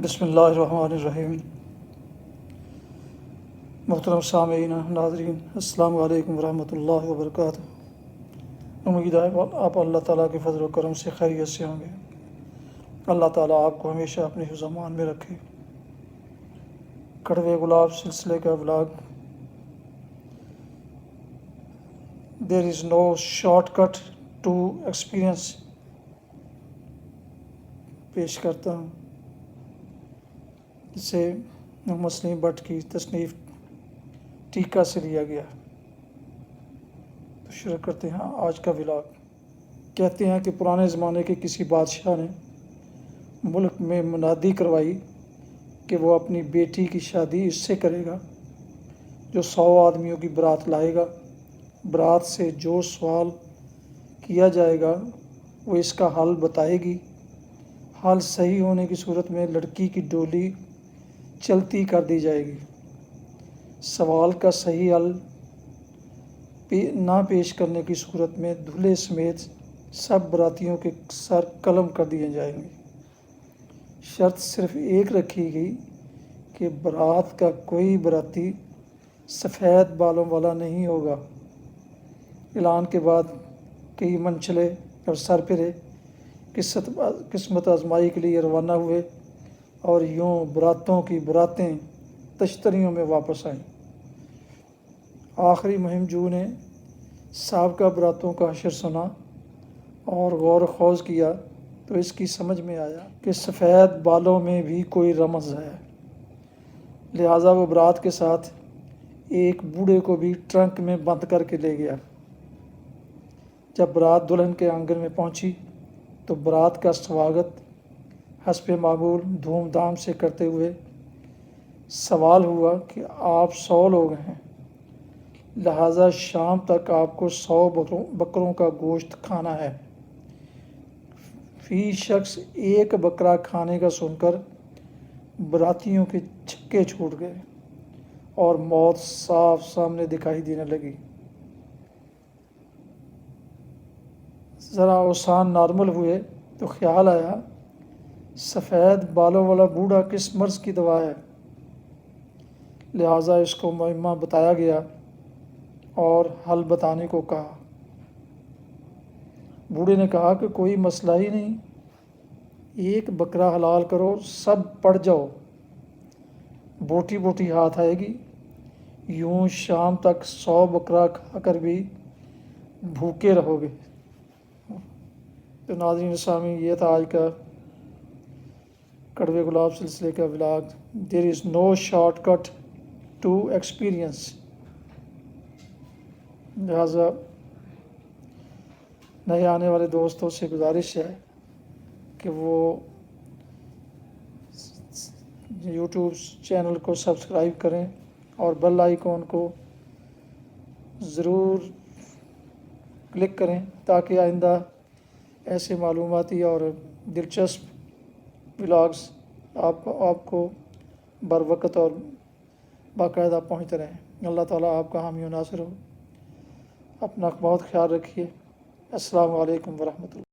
بسم اللہ الرحمن الرحیم۔ محترم سامعین ناظرین، السلام علیکم ورحمۃ اللہ وبرکاتہ۔ امید ہے آپ اللہ تعالیٰ کے فضل و کرم سے خیریت سے ہوں گے۔ اللہ تعالیٰ آپ کو ہمیشہ اپنے حفظ و امان میں رکھے۔ کڑوے گلاب سلسلے کا vlog there is no shortcut to experience پیش کرتا ہوں، جسے محمد سلیم بٹ کی تصنیف ٹیکہ سے لیا گیا۔ تو شروع کرتے ہیں آج کا ولاگ۔ کہتے ہیں کہ پرانے زمانے کے کسی بادشاہ نے ملک میں منادی کروائی کہ وہ اپنی بیٹی کی شادی اس سے کرے گا جو 100 آدمیوں کی برات لائے گا۔ برات سے جو سوال کیا جائے گا وہ اس کا حل بتائے گی۔ حل صحیح ہونے کی صورت میں لڑکی کی ڈولی چلتی کر دی جائے گی۔ سوال کا صحیح حل نہ پیش کرنے کی صورت میں دولہے سمیت سب براتیوں کے سر قلم کر دیے جائیں گے۔ شرط صرف ایک رکھی گئی کہ برات کا کوئی براتی سفید بالوں والا نہیں ہوگا۔ اعلان کے بعد کئی منچلے اور سر پھرے قسمت آزمائی کے لیے روانہ ہوئے، اور یوں براتوں کی براتیں تشتریوں میں واپس آئیں۔ آخری مہم جو نے سابقہ براتوں کا حشر سنا اور غور و خوض کیا تو اس کی سمجھ میں آیا کہ سفید بالوں میں بھی کوئی رمز ہے۔ لہٰذا وہ برات کے ساتھ ایک بوڑھے کو بھی ٹرنک میں بند کر کے لے گیا۔ جب برات دلہن کے آنگن میں پہنچی تو برات کا سواگت حسب معمول دھوم دھام سے کرتے ہوئے سوال ہوا کہ آپ 100 لوگ ہیں، لہٰذا شام تک آپ کو 100 بکروں کا گوشت کھانا ہے۔ فی شخص ایک بکرا کھانے کا سن کر براتیوں کے چھکے چھوٹ گئے اور موت صاف سامنے دکھائی دینے لگی۔ ذرا اوسان نارمل ہوئے تو خیال آیا سفید بالوں والا بوڑھا کس مرض کی دوا ہے۔ لہٰذا اس کو معمہ بتایا گیا اور حل بتانے کو کہا۔ بوڑھے نے کہا کہ کوئی مسئلہ ہی نہیں، ایک بکرا حلال کرو، سب پڑ جاؤ، بوٹی بوٹی ہاتھ آئے گی، یوں شام تک 100 بکرا کھا کر بھی بھوکے رہو گے۔ تو ناظرین سامعین، یہ تھا آج کا کڑوے گلاب سلسلے کا vlog there is no shortcut to experience. لہٰذا نئے آنے والے دوستوں سے گزارش ہے کہ وہ یوٹیوب چینل کو سبسکرائب کریں اور بیل آئیکن کو ضرور کلک کریں تاکہ آئندہ ایسے معلوماتی اور دلچسپ ولاگز آپ کو بروقت اور باقاعدہ پہنچتے رہیں۔ اللہ تعالیٰ آپ کا حامی و ناصر ہو۔ اپنا بہت خیال رکھیے۔ السلام علیکم ورحمۃ اللہ۔